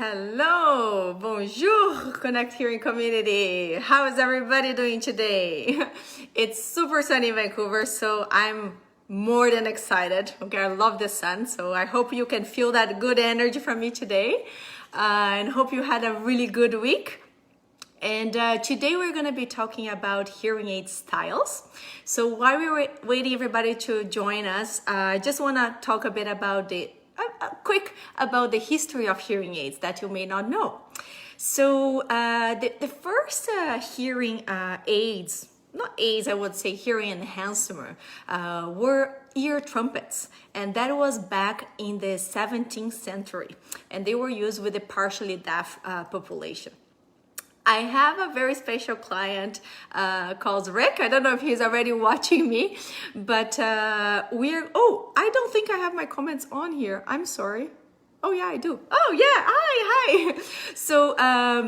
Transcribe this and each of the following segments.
Hello, bonjour, Connect Hearing community. How is everybody doing today? It's super sunny in Vancouver, so I'm more than excited. Okay, I love the sun, so I hope you can feel that good energy from me today, and hope you had a really good week. And today we're going to be talking about hearing aid styles. So while we're waiting everybody to join us, I just want to talk a bit about quick about the history of hearing aids that you may not know. So the first hearing aids, not aids, I would say hearing enhancer, were ear trumpets, and that was back in the 17th century, and they were used with the partially deaf population. I have a very special client called Rick. I don't know if he's already watching me, but I don't think I have my comments on here. I'm sorry. Oh yeah, I do. Oh yeah, hi. So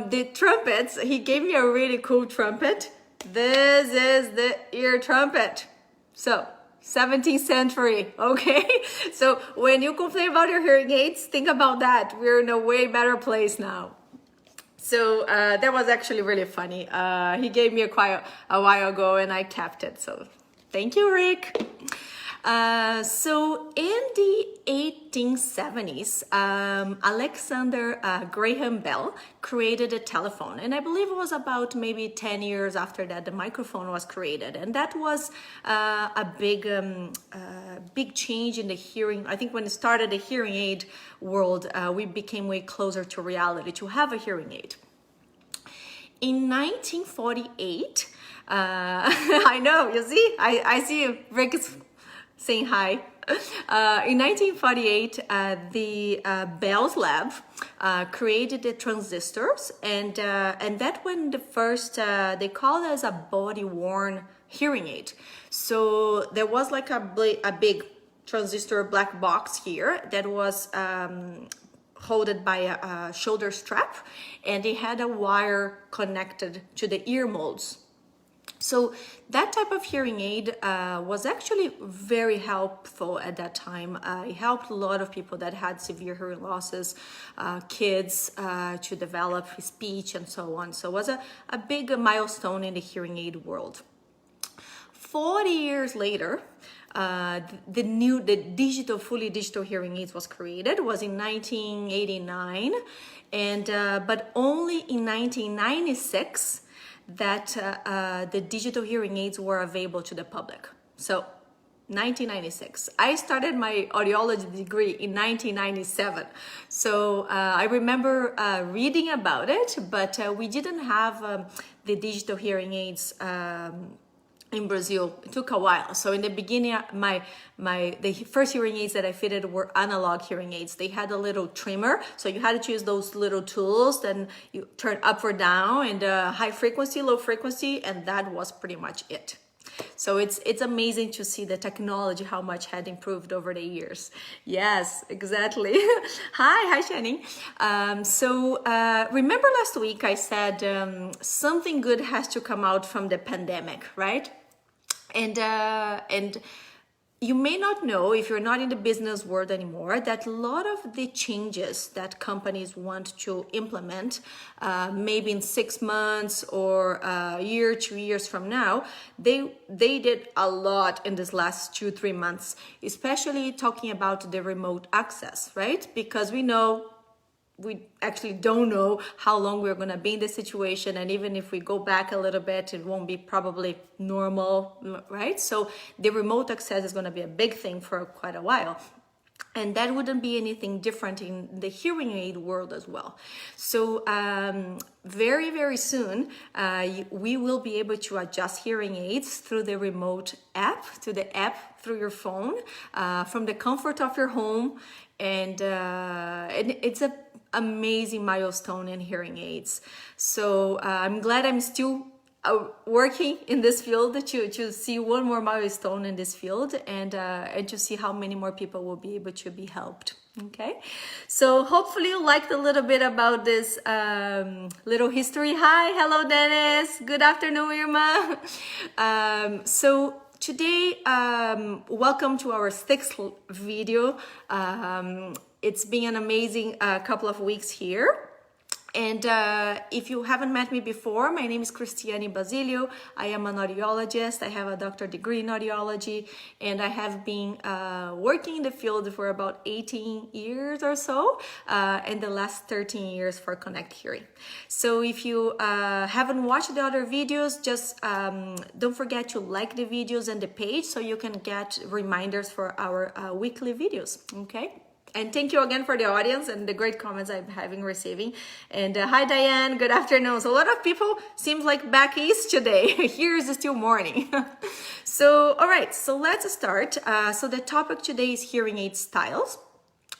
the trumpets, he gave me a really cool trumpet. This is the ear trumpet. So 17th century, okay? So when you complain about your hearing aids, think about that. We're in a way better place now. So that was actually really funny. He gave me a while ago and I kept it. So thank you, Rick. So in the 1870s, Alexander Graham Bell created a telephone. And I believe it was about maybe 10 years after that the microphone was created. And that was a big change in the hearing. I think when it started the hearing aid world, we became way closer to reality to have a hearing aid. In 1948, I know, you see, I see Rick is saying hi. In 1948, the Bell's Lab created the transistors, and that when the first, they called it as a body-worn hearing aid. So there was like a big transistor black box here that was holded by a shoulder strap, and it had a wire connected to the ear molds. So that type of hearing aid was actually very helpful at that time. It helped a lot of people that had severe hearing losses, kids to develop speech and so on. So it was a big milestone in the hearing aid world. 40 years later, the fully digital hearing aids was created. It was in 1989, and but only in 1996 that the digital hearing aids were available to the public. So 1996. I started my audiology degree in 1997. So I remember reading about it, but we didn't have the digital hearing aids in Brazil. It took a while. So in the beginning, the first hearing aids that I fitted were analog hearing aids. They had a little trimmer, so you had to choose those little tools. Then you turn up or down, and high frequency, low frequency, and that was pretty much it. So it's amazing to see the technology, how much had improved over the years. Yes, exactly. Hi, Channing. So remember last week I said something good has to come out from the pandemic, right? And you may not know, if you're not in the business world anymore, that a lot of the changes that companies want to implement, maybe in 6 months or a year, 2 years from now, they did a lot in this last 2-3 months, especially talking about the remote access, right? Because we actually don't know how long we're going to be in this situation, and even if we go back a little bit, it won't be probably normal, right? So the remote access is going to be a big thing for quite a while, and that wouldn't be anything different in the hearing aid world as well. So very, very soon we will be able to adjust hearing aids through the remote app, through your phone, from the comfort of your home, and it's a amazing milestone in hearing aids. So I'm glad I'm still working in this field to see one more milestone in this field, and to see how many more people will be able to be helped. Okay, so hopefully you liked a little bit about this little history. Hi, hello Dennis, good afternoon Irma. So today, welcome to our 6th video It's been an amazing couple of weeks here. And if you haven't met me before, my name is Christiane Basilio. I am an audiologist. I have a doctorate degree in audiology, and I have been working in the field for about 18 years or so, and the last 13 years for Connect Hearing. So if you haven't watched the other videos, just don't forget to like the videos and the page so you can get reminders for our weekly videos, okay? And thank you again for the audience and the great comments I'm having receiving. And hi, Diane. Good afternoon. So a lot of people seems like back east today. Here is still morning. So, all right. So let's start. So the topic today is hearing aid styles.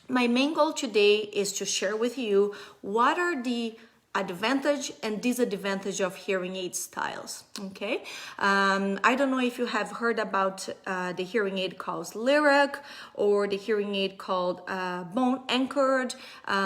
My main goal today is to share with you what are the advantage and disadvantage of hearing aid styles. Okay, I don't know if you have heard about the hearing aid called Lyric or the hearing aid called bone anchored.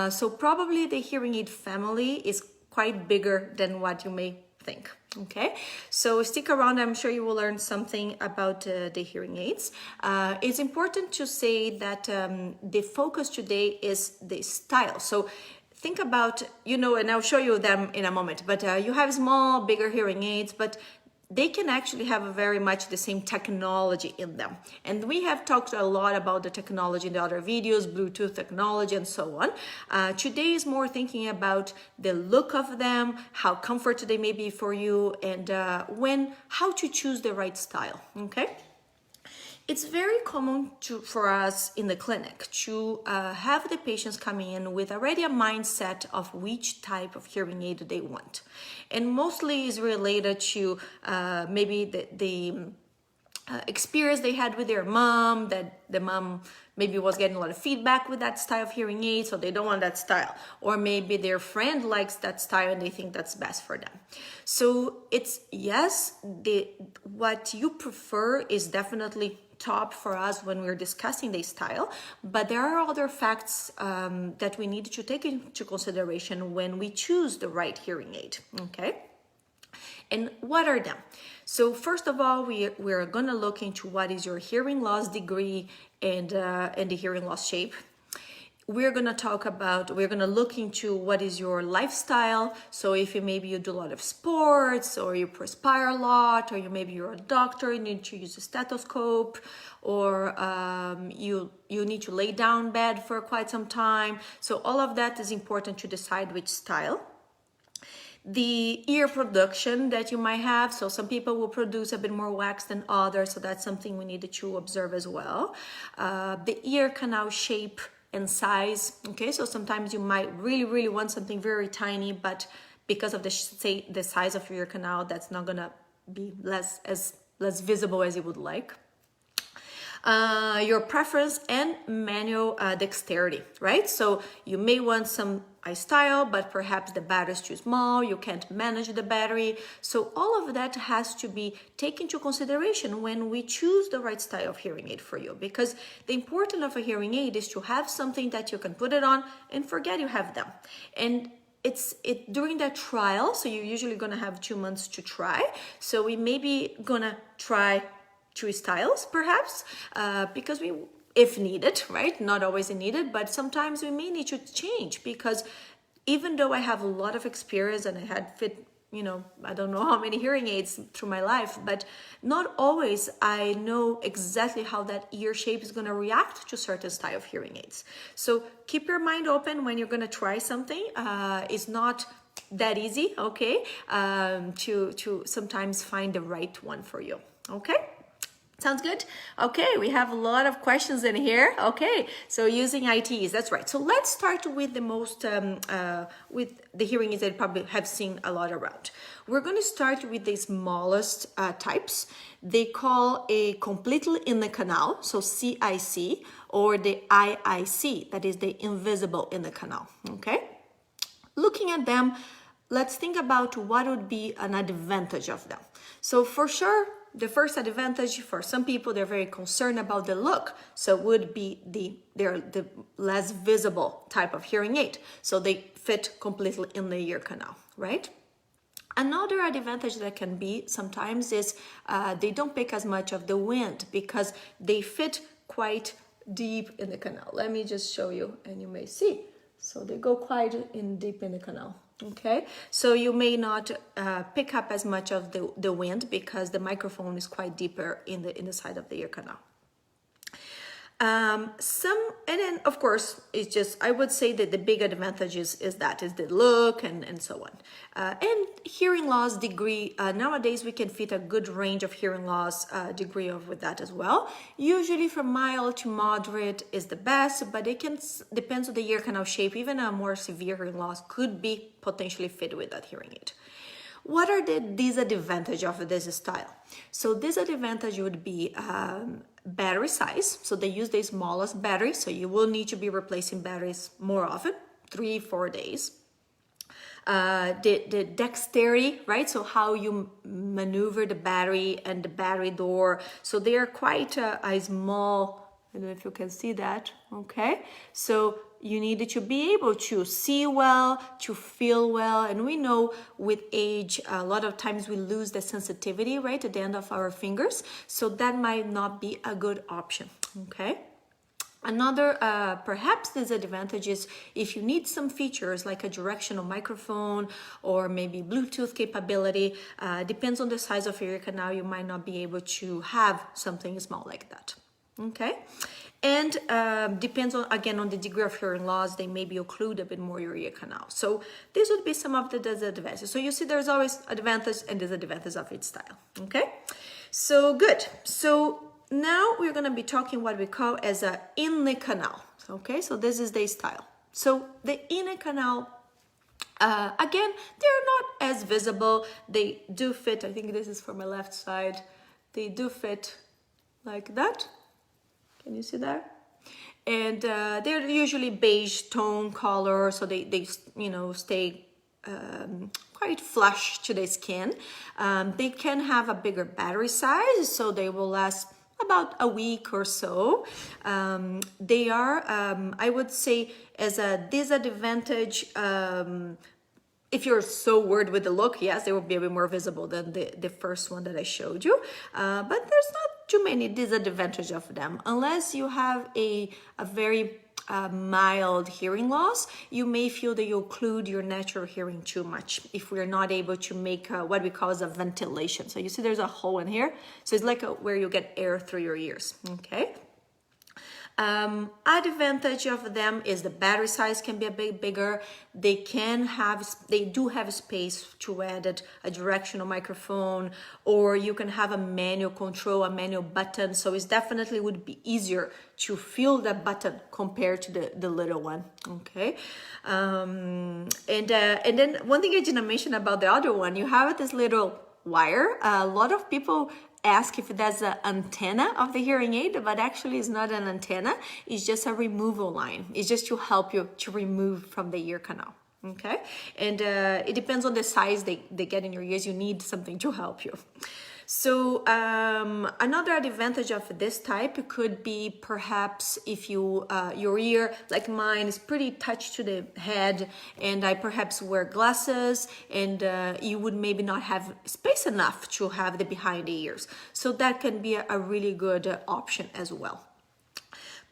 So probably the hearing aid family is quite bigger than what you may think. Okay, so stick around. I'm sure you will learn something about the hearing aids. It's important to say that the focus today is the style. So think about, and I'll show you them in a moment, but you have small, bigger hearing aids, but they can actually have very much the same technology in them. And we have talked a lot about the technology in the other videos, Bluetooth technology and so on. Today is more thinking about the look of them, how comfortable they may be for you, and how to choose the right style, okay? It's very common for us in the clinic to have the patients coming in with already a mindset of which type of hearing aid they want. And mostly is related to maybe the experience they had with their mom, that the mom maybe was getting a lot of feedback with that style of hearing aid, so they don't want that style. Or maybe their friend likes that style and they think that's best for them. So it's, yes, what you prefer is definitely top for us when we're discussing the style, but there are other facts that we need to take into consideration when we choose the right hearing aid, okay? And what are them? So first of all, we're going to look into what is your hearing loss degree and the hearing loss shape. We're going to look into what is your lifestyle. So if maybe you do a lot of sports, or you perspire a lot, or maybe you're a doctor, you need to use a stethoscope, or you need to lay down bed for quite some time. So all of that is important to decide which style. The ear production that you might have. So some people will produce a bit more wax than others. So that's something we need to observe as well. The ear canal shape and size. Okay, so sometimes you might really want something very tiny, but because of the size of your canal, that's not gonna be less visible as you would like. Your preference and manual dexterity, right? So you may want some iStyle, but perhaps the battery is too small, you can't manage the battery. So all of that has to be taken into consideration when we choose the right style of hearing aid for you, because the importance of a hearing aid is to have something that you can put it on and forget you have them. And it's during that trial, so you're usually gonna have 2 months to try. So we may be gonna try 2 styles perhaps, because if needed, right? Not always needed, but sometimes we may need to change, because even though I have a lot of experience and I had fit, I don't know how many hearing aids through my life, but not always I know exactly how that ear shape is going to react to certain style of hearing aids. So keep your mind open when you're going to try something. It's not that easy, okay, to sometimes find the right one for you, okay? Sounds good? Okay, we have a lot of questions in here. Okay, so using ITs, that's right. So let's start with the most, with the hearing aids that you probably have seen a lot around. We're going to start with the smallest types. They call a completely in the canal, so CIC, or the IIC, that is the invisible in the canal, okay? Looking at them, let's think about what would be an advantage of them. So for sure, the first advantage for some people, they're very concerned about the look. So it would be they're the less visible type of hearing aid. So they fit completely in the ear canal, right? Another advantage that can be sometimes is they don't pick as much of the wind because they fit quite deep in the canal. Let me just show you and you may see. So they go quite deep in the canal. Okay, so you may not pick up as much of the wind because the microphone is quite deeper in the side of the ear canal. And then of course it's just, I would say that the big advantage is the look and so on. And hearing loss degree, nowadays we can fit a good range of hearing loss degree with that as well. Usually from mild to moderate is the best, but it can depends on the ear canal shape. Even a more severe hearing loss could be potentially fit with that hearing aid. What are the disadvantages of this style? So disadvantage would be battery size. So they use the smallest battery, so you will need to be replacing batteries more often, 3-4 days. The dexterity, right? So how you maneuver the battery and the battery door. So they are quite a small, I don't know if you can see that, okay? So you need to be able to see well, to feel well. And we know with age, a lot of times we lose the sensitivity, right, at the end of our fingers. So that might not be a good option, okay? Another perhaps disadvantage is if you need some features like a directional microphone or maybe Bluetooth capability, depends on the size of your ear canal, you might not be able to have something small like that, okay? And depends on, again, on the degree of hearing loss, they maybe occlude a bit more your ear canal. So these would be some of the disadvantages. So you see there's always advantage and disadvantage of each style, okay? So good. So now we're gonna be talking what we call as a inner canal, okay? So this is the style. So the inner canal, again, they're not as visible. They do fit, I think this is for my left side. They do fit like that. Can you see that? And they're usually beige tone color, so they you know, stay quite flush to the skin. They can have a bigger battery size, so they will last about a week or so. They are, I would say, as a disadvantage, if you're so worried with the look, yes, they will be a bit more visible than the first one that I showed you. But there's not too many disadvantages of them. Unless you have a very mild hearing loss, you may feel that you occlude your natural hearing too much if we're not able to make what we call as a ventilation. So you see there's a hole in here. So it's like where you get air through your ears, okay? Advantage of them is the battery size can be a bit bigger. They do have space to add a directional microphone, or you can have a manual control, a manual button. So it definitely would be easier to feel that button compared to the little one, okay? And then one thing I didn't mention about the other one, you have this little wire. A lot of people ask if that's an antenna of the hearing aid, but actually it's not an antenna. It's just a removal line. It's just to help you to remove from the ear canal, okay? And it depends on the size they get in your ears. You need something to help you. So another advantage of this type could be perhaps if you your ear, like mine, is pretty touched to the head, and I perhaps wear glasses, and you would maybe not have space enough to have the behind the ears. So that can be a really good option as well.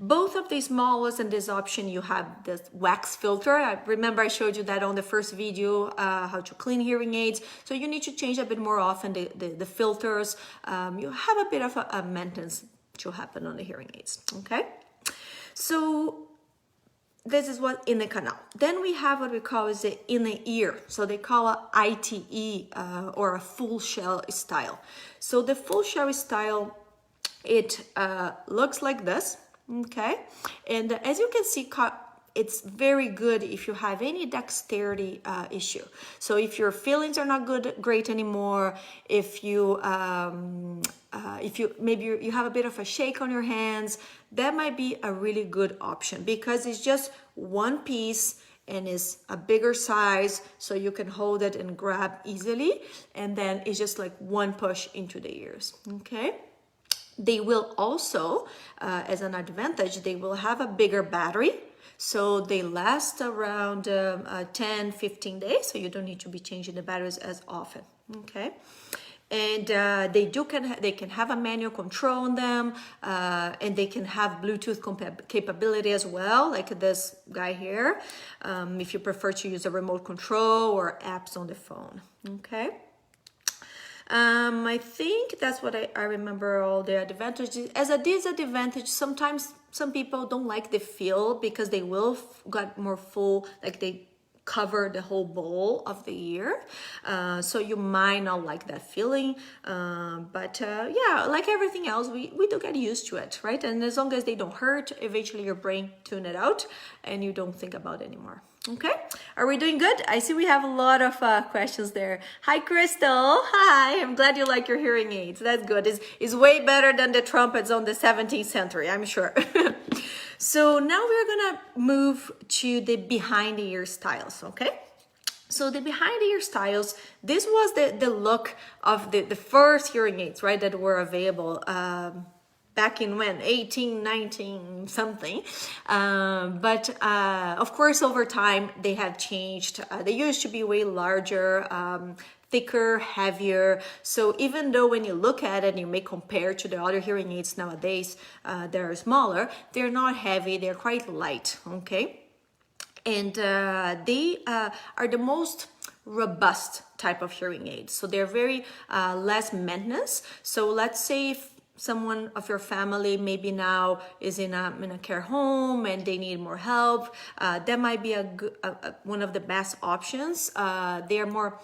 Both of these models and this option, you have this wax filter. I remember I showed you that on the first video, how to clean hearing aids. So you need to change a bit more often the filters. You have a bit of a maintenance to happen on the hearing aids, okay? So this is what in the canal. Then we have what we call is the inner ear. So they call it ITE or a full shell style. So the full shell style, it looks like this. Okay, and as you can see, it's very good if you have any dexterity issue. So if your feelings are not great anymore, if you maybe you have a bit of a shake on your hands, that might be a really good option because it's just one piece and is a bigger size, so you can hold it and grab easily, and then it's just like one push into the ears. Okay. They will also, as an advantage, they will have a bigger battery. So they last around 10-15 days. So you don't need to be changing the batteries as often. Okay. And they can have a manual control on them, and they can have Bluetooth capability as well, like this guy here, if you prefer to use a remote control or apps on the phone. Okay. I think that's what I remember all the advantages. As a disadvantage, sometimes some people don't like the feel because they will got more full, like they cover the whole bowl of the ear, so you might not like that feeling, but yeah, like everything else, we do get used to it, right? And as long as they don't hurt, eventually your brain tune it out and you don't think about it anymore. Okay, are we doing good? I see we have a lot of questions there. Hi Crystal. Hi, I'm glad you like your hearing aids. That's good. It's way better than the trumpets on the 17th century, I'm sure. So now we're gonna move to the behind the ear styles, okay? So the behind the ear styles, this was the look of the first hearing aids, right, that were available back in when, 18, 19 something. But of course, over time, they have changed. They used to be way larger, thicker, heavier. So even though when you look at it, you may compare to the other hearing aids nowadays, they're smaller, they're not heavy, they're quite light, okay? And they are the most robust type of hearing aids. So they're very less maintenance. So let's say if someone of your family maybe now is in a care home and they need more help, that might be one of the best options. They're more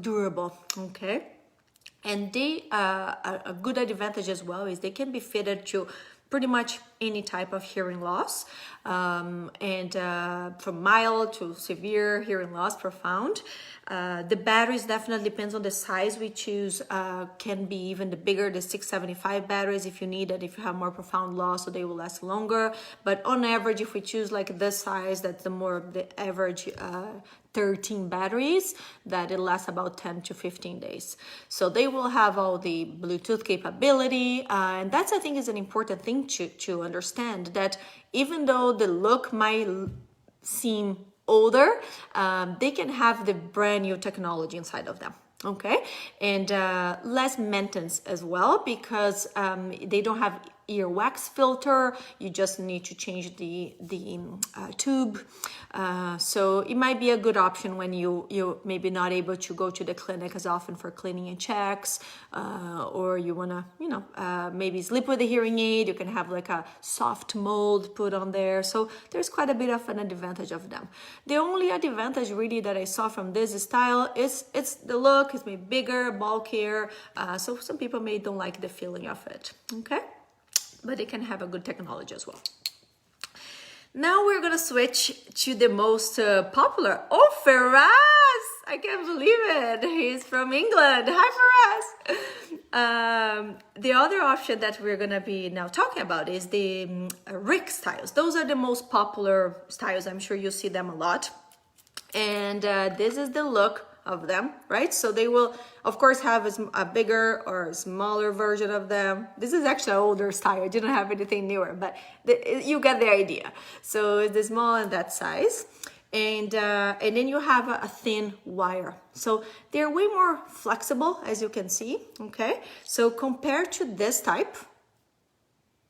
durable, okay? And they a good advantage as well is they can be fitted to pretty much any type of hearing loss, and from mild to severe hearing loss, profound. The batteries definitely depends on the size we choose, can be even the bigger, the 675 batteries if you need it, if you have more profound loss, so they will last longer. But on average, if we choose like this size, that's the average 13 batteries, that it lasts about 10 to 15 days. So they will have all the Bluetooth capability, and that's, I think, is an important thing to understand, that even though the look might seem older, they can have the brand new technology inside of them. Okay, and less maintenance as well, because they don't have earwax filter. You just need to change the tube. So it might be a good option when you maybe not able to go to the clinic as often for cleaning and checks, or you wanna maybe sleep with a hearing aid. You can have like a soft mold put on there. So there's quite a bit of an advantage of them. The only advantage really that I saw from this style is it's the look. It's maybe bigger, bulkier. So some people may don't like the feeling of it. Okay. But they can have a good technology as well. Now we're gonna switch to the most popular. Oh, Faraz! I can't believe it. He's from England. Hi, Faraz. The other option that we're gonna be now talking about is the Rick styles. Those are the most popular styles. I'm sure you see them a lot. And this is the look of them, right? So they will, of course, have a bigger or a smaller version of them. This is actually an older style. I didn't have anything newer, but you get the idea. So it's the small and that size. And then you have a thin wire. So they're way more flexible, as you can see, okay? So compared to this type,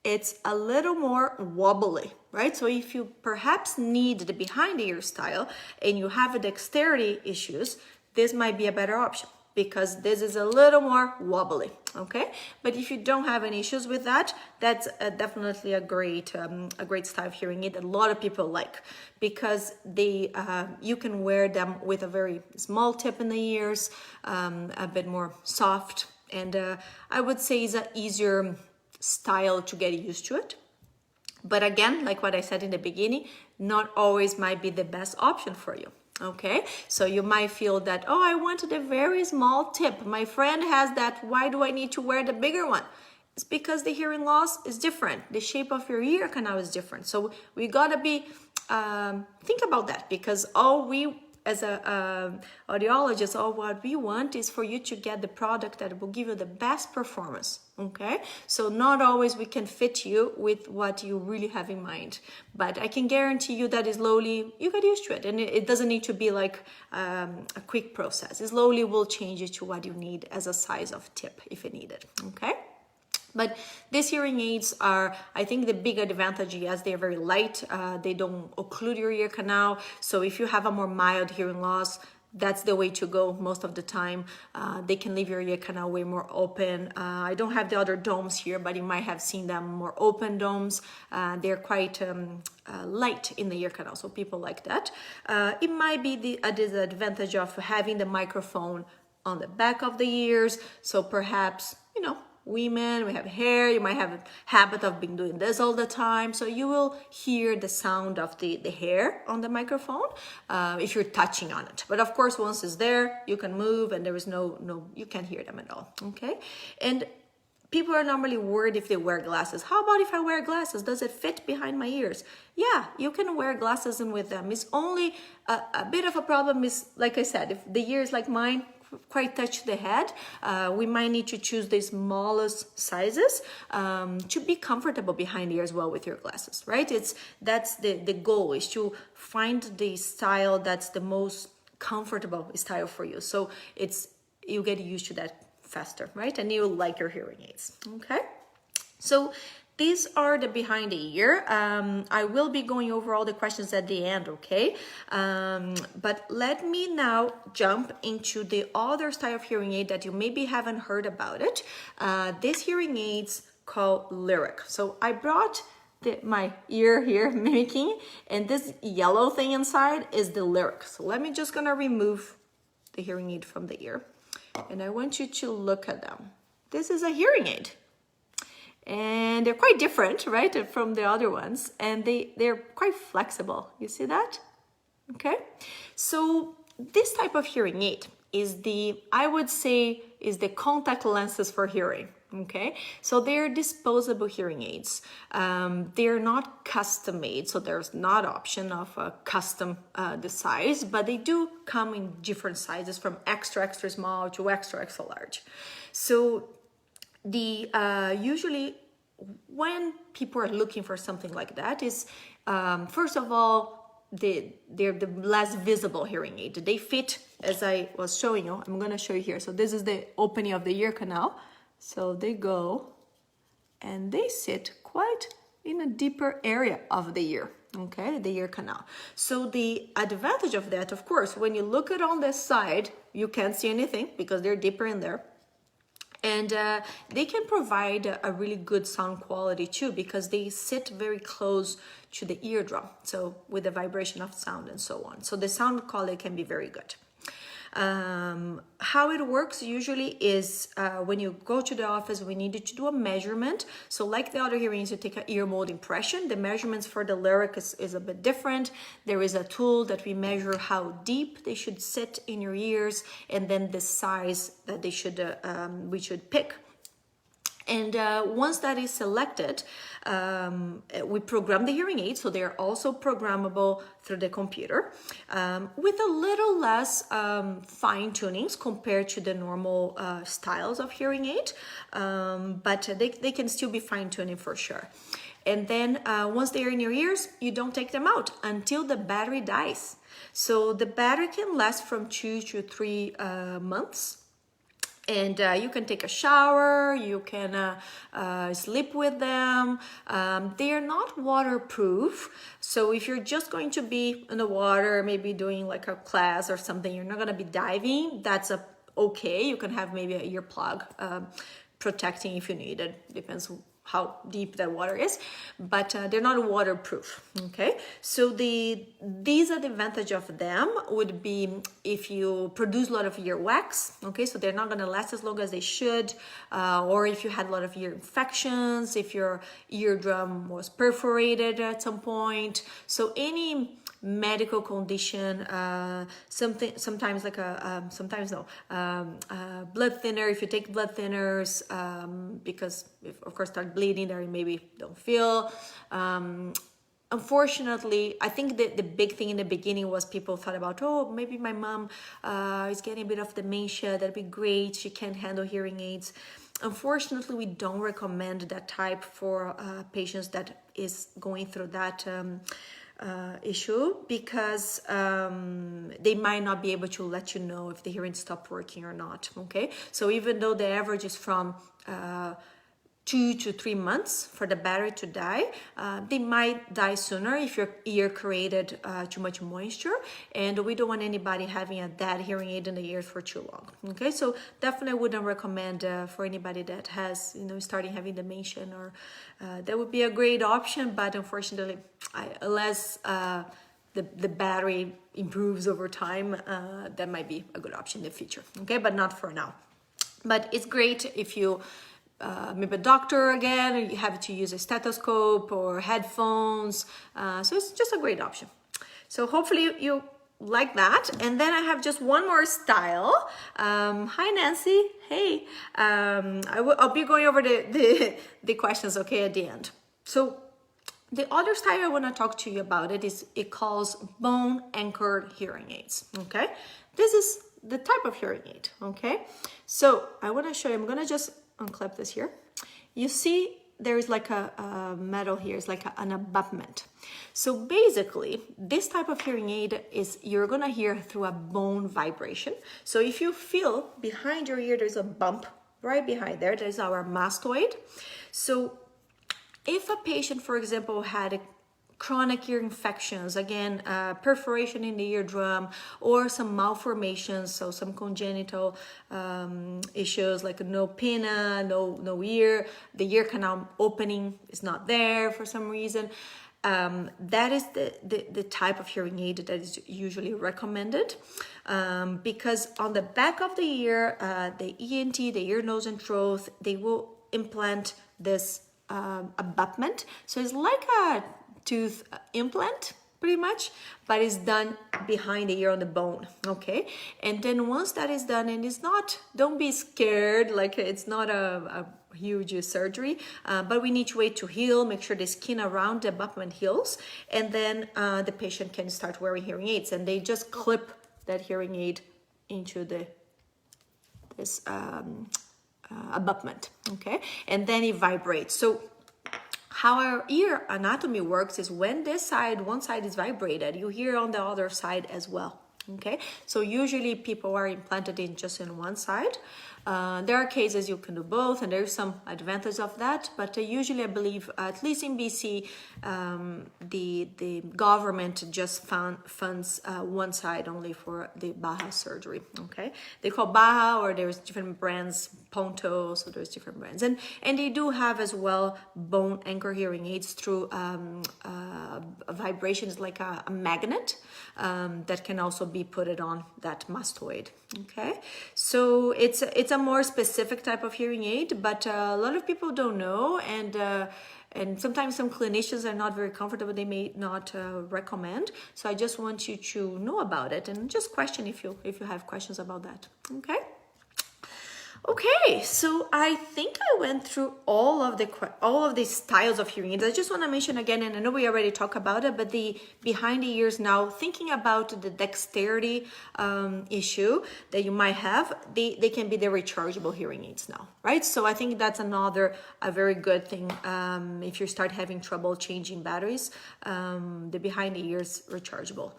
it's a little more wobbly, right? So if you perhaps need the behind the ear style and you have dexterity issues, this might be a better option because this is a little more wobbly, okay? But if you don't have any issues with that, that's definitely a great style of hearing aid that a lot of people like, because they you can wear them with a very small tip in the ears, a bit more soft, and I would say is an easier style to get used to it. But again, like what I said in the beginning, not always might be the best option for you. Okay, so you might feel that, oh, I wanted a very small tip. My friend has that. Why do I need to wear the bigger one? It's because the hearing loss is different. The shape of your ear canal is different. So we gotta be think about that, because all we as a audiologist, all what we want is for you to get the product that will give you the best performance. Okay, so not always we can fit you with what you really have in mind, but I can guarantee you that slowly you get used to it, and it doesn't need to be like a quick process. It slowly will change it to what you need as a size of tip if you need it. Okay. But these hearing aids are, I think, the big advantage is they're very light. They don't occlude your ear canal. So if you have a more mild hearing loss, that's the way to go most of the time. They can leave your ear canal way more open. I don't have the other domes here, but you might have seen them more open domes. They're quite light in the ear canal, so people like that. It might be a disadvantage of having the microphone on the back of the ears. So perhaps, you know, women, we have hair, you might have a habit of being doing this all the time, so you will hear the sound of the hair on the microphone if you're touching on it. But of course, once it's there, you can move and there is no you can't hear them at all. Okay. And people are normally worried if they wear glasses. How about if I wear glasses? Does it fit behind my ears? Yeah, you can wear glasses and with them. It's only a bit of a problem is, like I said, if the ears like mine quite touch the head, we might need to choose the smallest sizes to be comfortable behind the ears well with your glasses, right? That's the goal, is to find the style that's the most comfortable style for you. So you get used to that faster, right? And you like your hearing aids. Okay, so these are the behind the ear. I will be going over all the questions at the end, okay? But let me now jump into the other style of hearing aid that you maybe haven't heard about it. This hearing aid's called Lyric. So I brought my ear here mimicking, and this yellow thing inside is the Lyric. So let me just gonna remove the hearing aid from the ear, and I want you to look at them. This is a hearing aid. And they're quite different, right, from the other ones, and they're quite flexible. You see that? Okay, so this type of hearing aid is I would say, is the contact lenses for hearing. Okay, so they're disposable hearing aids. They're not custom made, so there's not option of a custom the size, but they do come in different sizes from extra small to extra large. So usually when people are looking for something like that is first of all, they're the less visible hearing aid. They fit, as I was showing you. I'm going to show you here. So this is the opening of the ear canal. So they go and they sit quite in a deeper area of the ear. Okay, the ear canal. So the advantage of that, of course, when you look at on this side, you can't see anything because they're deeper in there. And they can provide a really good sound quality too, because they sit very close to the eardrum, so with the vibration of sound and so on. So the sound quality can be very good. How it works usually is when you go to the office, we need to do a measurement. So like the other hearings, you take an ear mold impression. The measurements for the Lyric is a bit different. There is a tool that we measure how deep they should sit in your ears, and then the size that they should we should pick. And once that is selected, we program the hearing aid, so they're also programmable through the computer with a little less fine tunings compared to the normal styles of hearing aid, but they can still be fine tuning for sure. And then once they're in your ears, you don't take them out until the battery dies. So the battery can last from 2 to 3 months. And you can take a shower, you can sleep with them. They are not waterproof. So if you're just going to be in the water, maybe doing like a class or something, you're not going to be diving, that's okay. You can have maybe an ear plug protecting if you need it. Depends how deep that water is, but they're not waterproof. Okay, so these are the advantage of them would be if you produce a lot of ear wax. Okay, so they're not going to last as long as they should, or if you had a lot of ear infections, if your eardrum was perforated at some point. So any medical condition, sometimes like blood thinner, if you take blood thinners, because if of course start bleeding there, you maybe don't feel, unfortunately, I think the big thing in the beginning was people thought about, oh, maybe my mom is getting a bit of dementia. That'd be great. She can't handle hearing aids. Unfortunately, we don't recommend that type for patients that is going through that issue, because they might not be able to let you know if the hearing stopped working or not. Okay, so even though the average is from 2 to 3 months for the battery to die, they might die sooner if your ear created too much moisture, and we don't want anybody having a dead hearing aid in the ear for too long. Okay, so definitely wouldn't recommend for anybody that has, starting having dementia, or that would be a great option, but unfortunately, unless the battery improves over time, that might be a good option in the future. Okay, but not for now. But it's great if you maybe a doctor again, or you have to use a stethoscope or headphones. So it's just a great option. So hopefully you like that. And then I have just one more style. Hi, Nancy. Hey. I'll be going over the questions, okay, at the end. So the other style I want to talk to you about it calls bone anchored hearing aids. Okay. This is the type of hearing aid. Okay. So I want to show you, I'm going to just unclip this here. You see there's like a metal here, it's like an abutment. So basically this type of hearing aid is you're gonna hear through a bone vibration. So if you feel behind your ear there's a bump right behind there, there's our mastoid. So if a patient, for example, had chronic ear infections, again, perforation in the eardrum, or some malformations, so some congenital issues like no pinna, no ear, the ear canal opening is not there for some reason, that is the type of hearing aid that is usually recommended, because on the back of the ear, the ENT, the ear, nose, and throat, they will implant this abutment. So it's like a tooth implant pretty much, but it's done behind the ear on the bone. Okay, and then once that is done, and it's not, don't be scared, like it's not a huge surgery, but we need to wait to heal, make sure the skin around the abutment heals, and then the patient can start wearing hearing aids, and they just clip that hearing aid into this abutment. Okay, and then it vibrates. So how our ear anatomy works is when one side is vibrated, you hear on the other side as well. Okay, so usually people are implanted in just in one side. There are cases you can do both, and there's some advantage of that, but usually I believe, at least in BC, the government just funds one side only for the Baha surgery. Okay, they call Baha, or there's different brands, Ponto, so there's different brands, and they do have as well bone anchor hearing aids through vibrations like a magnet that can also be put on that mastoid. Okay, so it's a more specific type of hearing aid, but a lot of people don't know, and sometimes some clinicians are not very comfortable, they may not recommend. So I just want you to know about it, and just question if you have questions about that. Okay, so I think I went through all of the styles of hearing aids. I just want to mention again, and I know we already talked about it, but the behind the ears now, thinking about the dexterity issue that you might have, they can be the rechargeable hearing aids now, right? So I think that's a very good thing. If you start having trouble changing batteries, the behind the ears rechargeable.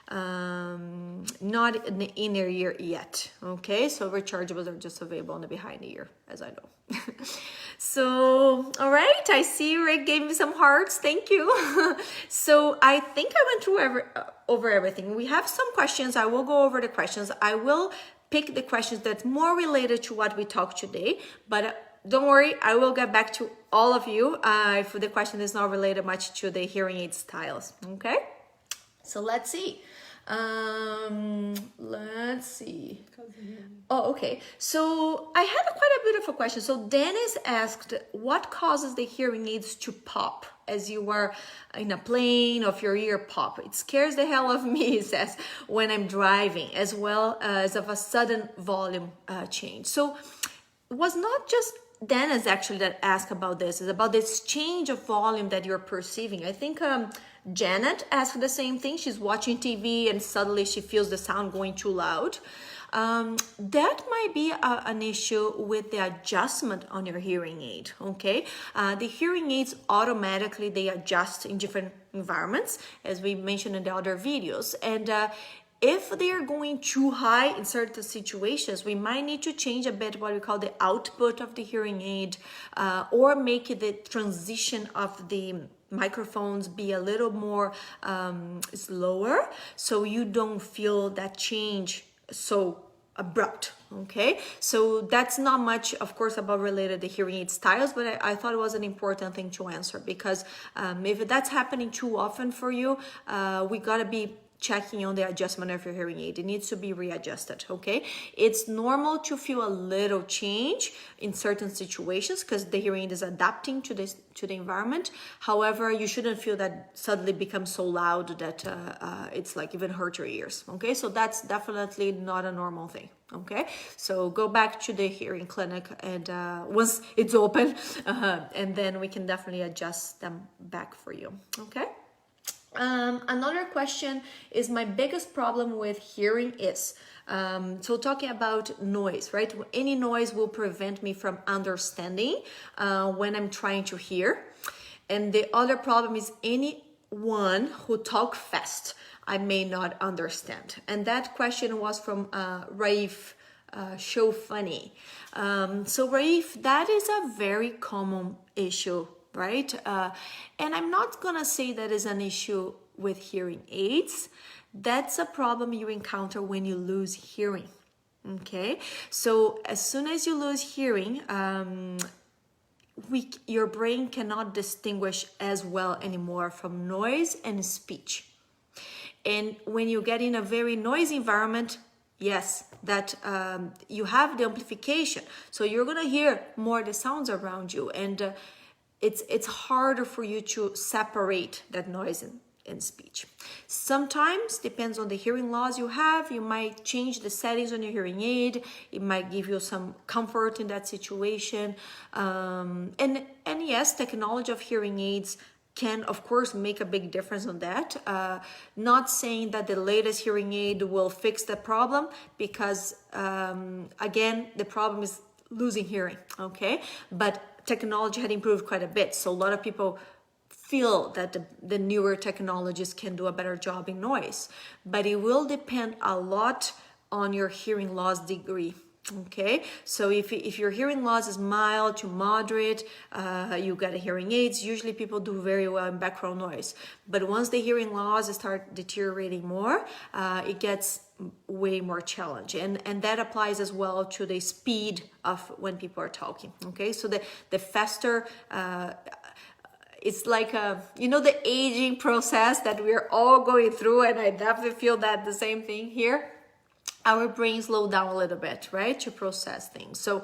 Not in the inner ear yet. Okay, so rechargeables are just available on the behind the ear, as I know. So, all right, I see Rick gave me some hearts. Thank you. So I think I went through over everything. We have some questions. I will go over the questions. I will pick the questions that's more related to what we talked today, but don't worry, I will get back to all of you if the question is not related much to the hearing aid styles. Okay, so let's see. Let's see. Oh, okay. So I had quite a bit of a question. So Dennis asked, what causes the hearing aids to pop as you are in a plane, or if your ear pop? It scares the hell of me, he says, when I'm driving, as well as of a sudden volume change. So it was not just Dennis actually that asked about this. It's about this change of volume that you're perceiving. I think Janet asked the same thing. She's watching TV and suddenly she feels the sound going too loud. That might be an issue with the adjustment on your hearing aid, okay? The hearing aids automatically, they adjust in different environments, as we mentioned in the other videos. And if they are going too high in certain situations, we might need to change a bit what we call the output of the hearing aid, or make the transition of the microphones be a little more slower, so you don't feel that change so abrupt. Okay, so that's not much, of course, about related to hearing aid styles, but I thought it was an important thing to answer, because if that's happening too often for you, we gotta be checking on the adjustment of your hearing aid. It needs to be readjusted. Okay, it's normal to feel a little change in certain situations because the hearing aid is adapting to the environment. However, you shouldn't feel that suddenly becomes so loud that it's like even hurt your ears. Okay, so that's definitely not a normal thing. Okay, so go back to the hearing clinic and once it's open, and then we can definitely adjust them back for you. Okay. Another question is, my biggest problem with hearing is, so talking about noise, right? Any noise will prevent me from understanding when I'm trying to hear. And the other problem is anyone who talk fast, I may not understand. And that question was from Raif Show Funny. So Raif, that is a very common issue, right? And I'm not gonna say that is an issue with hearing aids. That's a problem you encounter when you lose hearing. Okay, so as soon as you lose hearing, your brain cannot distinguish as well anymore from noise and speech. And when you get in a very noisy environment, yes, that you have the amplification, so you're gonna hear more the sounds around you, and it's harder for you to separate that noise and speech. Sometimes, depends on the hearing loss you have, you might change the settings on your hearing aid. It might give you some comfort in that situation. And yes, technology of hearing aids can, of course, make a big difference on that. Not saying that the latest hearing aid will fix the problem, because again, the problem is losing hearing, okay? But technology had improved quite a bit, so a lot of people feel that the newer technologies can do a better job in noise, but it will depend a lot on your hearing loss degree. Okay, so if your hearing loss is mild to moderate, you got a hearing aids, usually people do very well in background noise. But once the hearing loss start deteriorating more, it gets way more challenging, and that applies as well to the speed of when people are talking. Okay, so the faster, it's like the aging process that we're all going through, and I definitely feel that the same thing here. Our brains slow down a little bit, right, to process things. So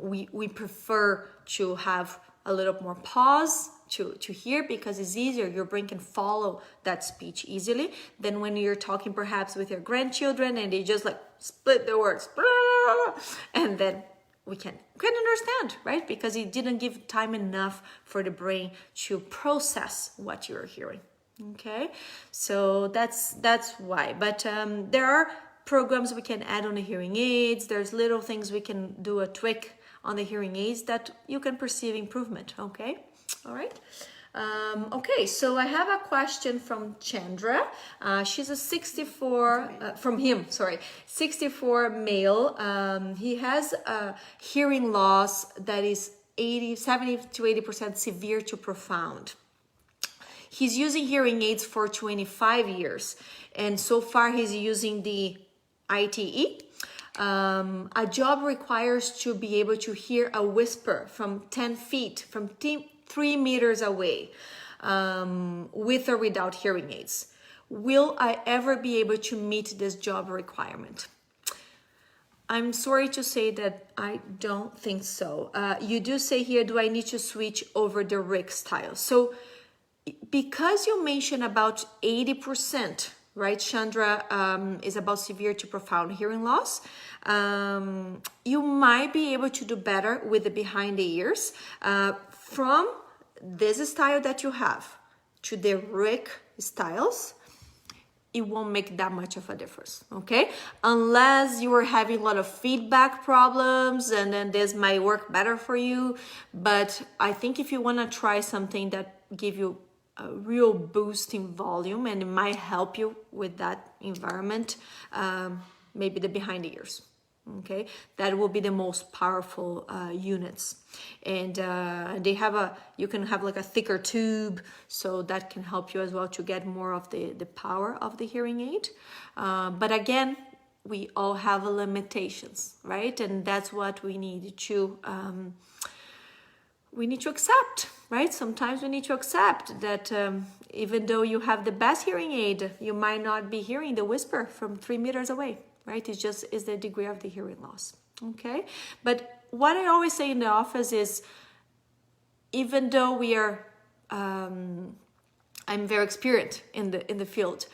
we prefer to have a little more pause to hear, because it's easier. Your brain can follow that speech easily than when you're talking perhaps with your grandchildren and they just like split the words, and then we can understand, right? Because it didn't give time enough for the brain to process what you're hearing. Okay, so that's why. But there are programs we can add on the hearing aids. There's little things we can do a tweak on the hearing aids that you can perceive improvement. Okay, all right. Okay, so I have a question from Chandra. She's a 64 male. He has a hearing loss that is 70 to 80% severe to profound. He's using hearing aids for 25 years, and so far he's using the ITE. A job requires to be able to hear a whisper from 10 feet, from 3 meters away, with or without hearing aids. Will I ever be able to meet this job requirement? I'm sorry to say that I don't think so. You do say here, do I need to switch over the Rick style? So because you mentioned about 80%, right, Chandra, is about severe to profound hearing loss, you might be able to do better with the behind the ears from this style that you have to the Rick styles, it won't make that much of a difference, okay? Unless you are having a lot of feedback problems, and then this might work better for you. But I think if you want to try something that give you a real boost in volume, and it might help you with that environment, maybe the behind the ears. Okay, that will be the most powerful units, and they have you can have like a thicker tube, so that can help you as well to get more of the power of the hearing aid. But again, we all have limitations, right? And that's what we need to accept, right? Sometimes we need to accept that even though you have the best hearing aid, you might not be hearing the whisper from 3 meters away. Right? It's just the degree of the hearing loss. Okay. But what I always say in the office is, even though we are, I'm very experienced in the field,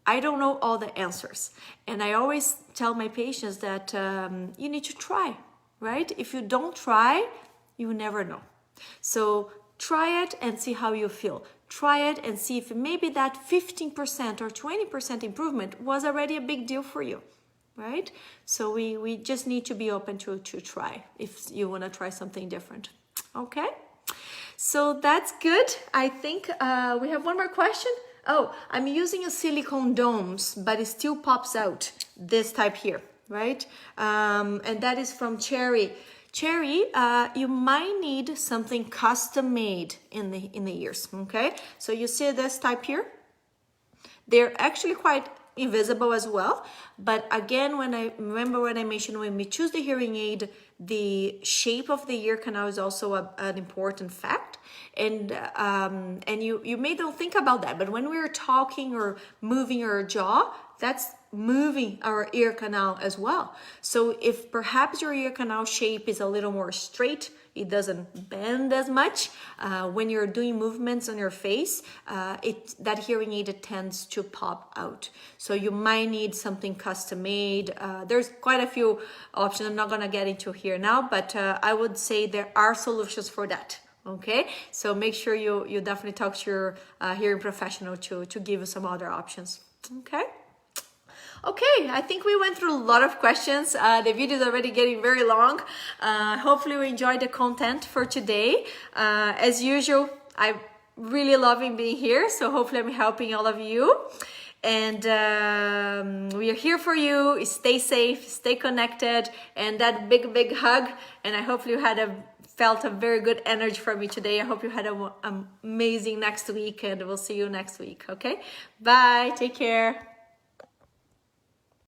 I don't know all the answers. And I always tell my patients that you need to try, right? If you don't try, you never know. So try it and see how you feel. Try it and see if maybe that 15% or 20% improvement was already a big deal for you. Right? So we just need to be open to try if you want to try something different. Okay? So that's good. I think we have one more question. Oh, I'm using a silicone domes, but it still pops out, this type here, right? And that is from Cherry. Cherry, you might need something custom made in the ears, okay? So you see this type here? They're actually quite invisible as well, but again, when I mentioned when we choose the hearing aid, the shape of the ear canal is also an important fact, and you may don't think about that, but when we're talking or moving our jaw, that's moving our ear canal as well. So if perhaps your ear canal shape is a little more straight, it doesn't bend as much, when you're doing movements on your face, that hearing aid tends to pop out. So you might need something custom made. There's quite a few options I'm not going to get into here now, but I would say there are solutions for that. Okay, so make sure you definitely talk to your hearing professional to give you some other options. Okay, I think we went through a lot of questions. The video is already getting very long. Hopefully you enjoyed the content for today. As usual, I'm really loving being here, so hopefully I'm helping all of you. And we are here for you. Stay safe, stay connected, and that big hug. And I hope you felt a very good energy from me today. I hope you had an amazing next week, and we'll see you next week. Okay, bye, take care.